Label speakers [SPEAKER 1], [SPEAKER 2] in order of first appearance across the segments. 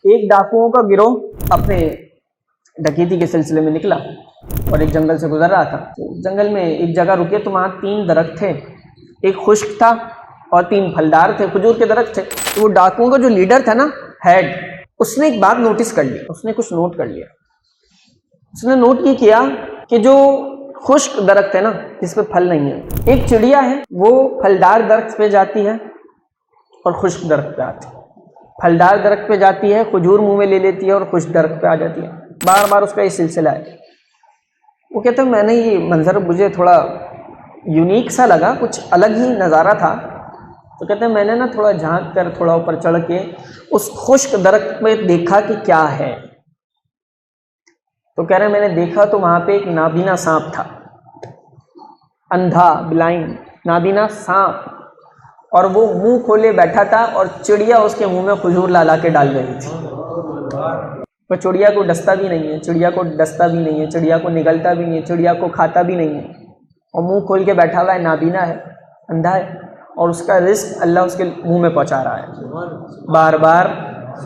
[SPEAKER 1] ایک ڈاکوؤں کا گروہ اپنے ڈکیتی کے سلسلے میں نکلا اور ایک جنگل سے گزر رہا تھا. جنگل میں ایک جگہ رکے تو وہاں 3 درخت تھے، ایک خشک تھا اور 3 پھلدار تھے، کھجور کے درخت تھے. تو وہ ڈاکوؤں کا جو لیڈر تھا نا، ہیڈ، اس نے ایک بات نوٹس کر لی، اس نے کچھ نوٹ کر لیا. اس نے نوٹ یہ کیا کہ جو خشک درخت ہے نا، جس پہ پھل نہیں ہے، ایک چڑیا ہے وہ پھلدار درخت پہ جاتی ہے اور خشک درخت پہ آتی ہے. پھلدار درخت پہ جاتی ہے، کھجور منہ میں لے لیتی ہے اور خشک درخت پہ آ جاتی ہے. بار بار اس کا یہ سلسلہ ہے. وہ کہتا ہے میں نے یہ منظر مجھے تھوڑا یونیک سا لگا، کچھ الگ ہی نظارہ تھا. تو کہتے ہیں میں نے نا تھوڑا جھانک کر تھوڑا اوپر چڑھ کے اس خشک درخت پہ دیکھا کہ کیا ہے. تو کہہ رہے ہیں میں نے دیکھا تو وہاں پہ ایک نابینا سانپ تھا، اندھا، بلائنڈ نابینا سانپ، اور وہ منہ کھولے بیٹھا تھا اور چڑیا اس کے منہ میں کھجور لا لا کے ڈال رہی تھی. وہ چڑیا کو ڈستا بھی نہیں ہے، چڑیا کو ڈستا بھی نہیں ہے، چڑیا کو نگلتا بھی نہیں ہے، چڑیا کو کھاتا بھی نہیں ہے، اور منہ کھول کے بیٹھا ہوا ہے، نابینا ہے، اندھا ہے، اور اس کا رزق اللہ اس کے منہ میں پہنچا رہا ہے بار بار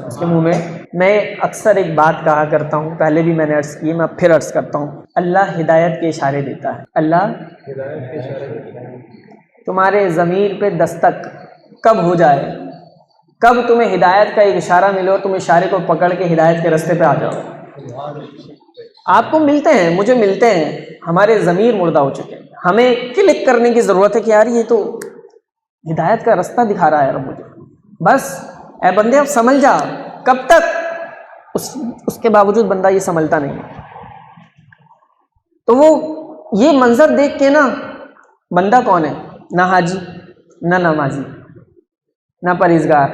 [SPEAKER 1] اس کے منہ میں. میں اکثر ایک بات کہا کرتا ہوں، پہلے بھی میں نے عرض کی، میں اب پھر عرض کرتا ہوں، اللہ ہدایت کے اشارے دیتا ہے. اللہ تمہارے ضمیر پہ دستک کب ہو جائے، کب تمہیں ہدایت کا ایک اشارہ ملے اور تم اشارے کو پکڑ کے ہدایت کے راستے پہ آ جاؤ. آپ کو ملتے ہیں، مجھے ملتے ہیں، ہمارے ضمیر مردہ ہو چکے ہیں. ہمیں کلک کرنے کی ضرورت ہے کہ یار یہ تو ہدایت کا راستہ دکھا رہا ہے رب مجھے. بس اے بندے اب سمجھ جا. کب تک؟ اس کے باوجود بندہ یہ سمجھتا نہیں ہے. تو وہ یہ منظر دیکھ کے نا، بندہ کون ہے؟ نہ حاجی، نہ نمازی، نہ پرہیزگار،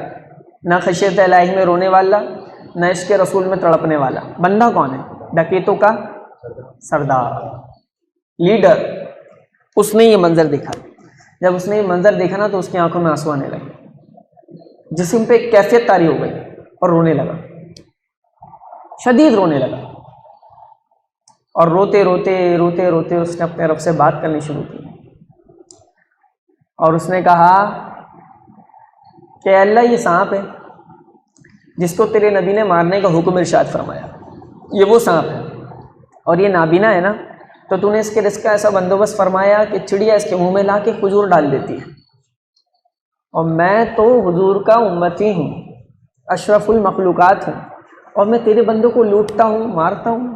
[SPEAKER 1] نہ خشیت الہی میں رونے والا، نہ عشق رسول میں تڑپنے والا. بندہ کون ہے؟ ڈکیتوں کا سردار، لیڈر. اس نے یہ منظر دیکھا. جب اس نے یہ منظر دیکھا نا تو اس کی آنکھوں میں آنسو آنے لگے، جسم پہ ایک کیفیت طاری ہو گئی اور رونے لگا، شدید رونے لگا. اور روتے روتے روتے روتے اس نے اپنے رب سے بات کرنی شروع کی اور اس نے کہا کہ اللہ یہ سانپ ہے جس کو تیرے نبی نے مارنے کا حکم ارشاد فرمایا، یہ وہ سانپ ہے، اور یہ نابینا ہے نا، تو تو نے اس کے رزق کا ایسا بندوبست فرمایا کہ چڑیا اس کے منہ میں لا کے کھجور ڈال دیتی ہے، اور میں تو حضور کا امتی ہوں، اشرف المخلوقات ہوں، اور میں تیرے بندوں کو لوٹتا ہوں، مارتا ہوں.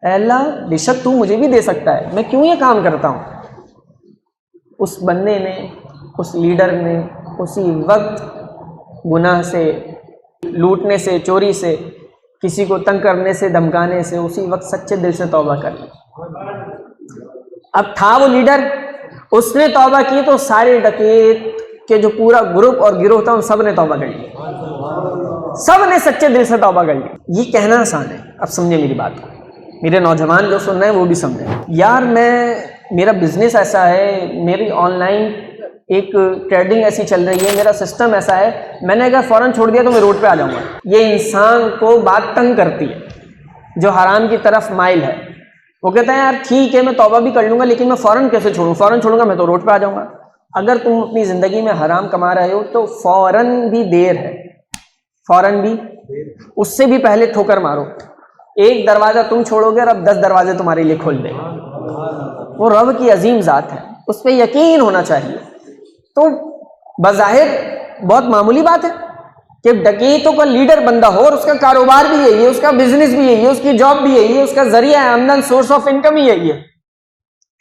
[SPEAKER 1] اے اللہ بے شک تو مجھے بھی دے سکتا ہے، میں کیوں یہ کام کرتا ہوں؟ اس بندے نے، اس لیڈر نے اسی وقت گناہ سے، لوٹنے سے، چوری سے، کسی کو تنگ کرنے سے، دھمکانے سے، اسی وقت سچے دل سے توبہ کر لی. اب تھا وہ لیڈر، اس نے توبہ کی تو سارے ڈکیت کہ جو پورا گروپ اور گروہ تھا ان سب نے توبہ کر لی، سب نے سچے دل سے توبہ کر لی. یہ کہنا آسان ہے، اب سمجھے میری بات کو، میرے نوجوان جو سن رہے ہیں وہ بھی سمجھیں. یار میرا بزنس ایسا ہے، میری آن لائن ایک ٹریڈنگ ایسی چل رہی ہے، میرا سسٹم ایسا ہے، میں نے اگر فوراً چھوڑ دیا تو میں روڈ پہ آ جاؤں گا. یہ انسان کو بات تنگ کرتی ہے جو حرام کی طرف مائل ہے. وہ کہتا ہے یار ٹھیک ہے میں توبہ بھی کر لوں گا لیکن میں فوراً کیسے چھوڑوں، فوراً چھوڑوں گا میں تو روڈ پہ آ جاؤں گا. اگر تم اپنی زندگی میں حرام کما رہے ہو تو فوراً بھی دیر ہے، فوراً بھی، اس سے بھی پہلے ٹھوکر مارو. ایک دروازہ تم چھوڑو گے، رب 10 دروازے تمہارے لیے کھول دے گا. وہ رب کی عظیم ذات ہے، اس پہ یقین ہونا چاہیے. تو بظاہر بہت معمولی بات ہے کہ ڈکیتوں کا لیڈر بندہ ہو اور اس کا کاروبار بھی یہی ہے، اس کا بزنس بھی یہی ہے، اس کی جاب بھی یہی ہے، اس کا ذریعہ آمدن، سورس آف انکم ہی یہی ہے،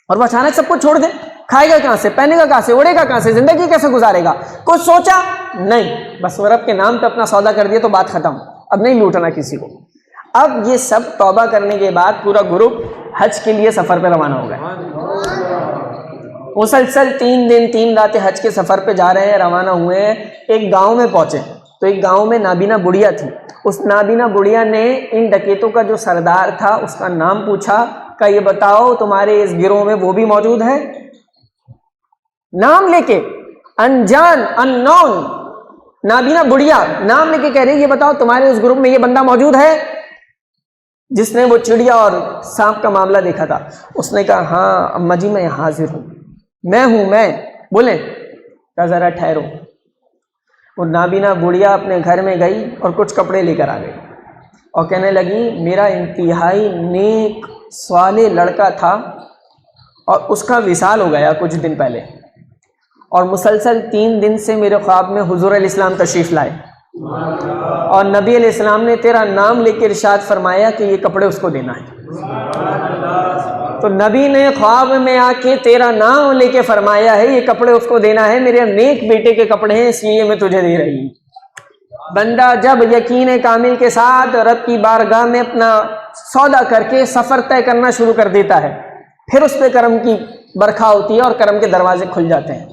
[SPEAKER 1] اور وہ اچانک سب کو چھوڑ دے. کھائے گا کہاں سے، پہنے گا کہاں سے، اڑے گا کہاں سے، زندگی کیسے گزارے گا؟ کچھ سوچا نہیں، بس وہ رب کے نام پہ اپنا سودا کر دیا تو بات ختم، اب نہیں لوٹنا کسی کو. اب یہ سب توبہ کرنے کے بعد پورا گروپ حج کے لیے سفر پہ روانہ ہو گئے. مسلسل 3 دن 3 راتیں حج کے سفر پہ جا رہے ہیں، روانہ ہوئے ہیں. ایک گاؤں میں پہنچے تو ایک گاؤں میں نابینا بڑھیا تھی. اس نابینا بڑھیا نے ان ڈکیتوں کا جو سردار تھا اس کا نام پوچھا کہ یہ بتاؤ تمہارے اس گروہ میں وہ بھی موجود ہے؟ نام لے کے، انجان، ان نون نابینا بڑھیا نام لے کے کہہ رہی یہ بتاؤ تمہارے اس گروپ میں یہ بندہ موجود ہے جس نے وہ چڑیا اور سانپ کا معاملہ دیکھا تھا؟ اس نے کہا ہاں اما جی میں حاضر ہوں، میں ہوں. میں بولیں کہ ذرا ٹھہرو. وہ نابینا بڑھیا اپنے گھر میں گئی اور کچھ کپڑے لے کر آ گئی اور کہنے لگی میرا انتہائی نیک صالح لڑکا تھا اور اس کا وصال ہو گیا کچھ دن پہلے، اور مسلسل 3 دن سے میرے خواب میں حضور علیہ السلام تشریف لائے اور نبی علیہ السلام نے تیرا نام لے کے ارشاد فرمایا کہ یہ کپڑے اس کو دینا ہے۔ تو نبی نے خواب میں آ کے تیرا نام لے کے فرمایا ہے یہ کپڑے اس کو دینا ہے، میرے نیک بیٹے کے کپڑے ہیں اس لیے میں تجھے دے رہی ہوں۔ بندہ جب یقین کامل کے ساتھ رب کی بارگاہ میں اپنا سودا کر کے سفر طے کرنا شروع کر دیتا ہے، پھر اس پہ کرم کی برکھا ہوتی ہے اور کرم کے دروازے کھل جاتے ہیں۔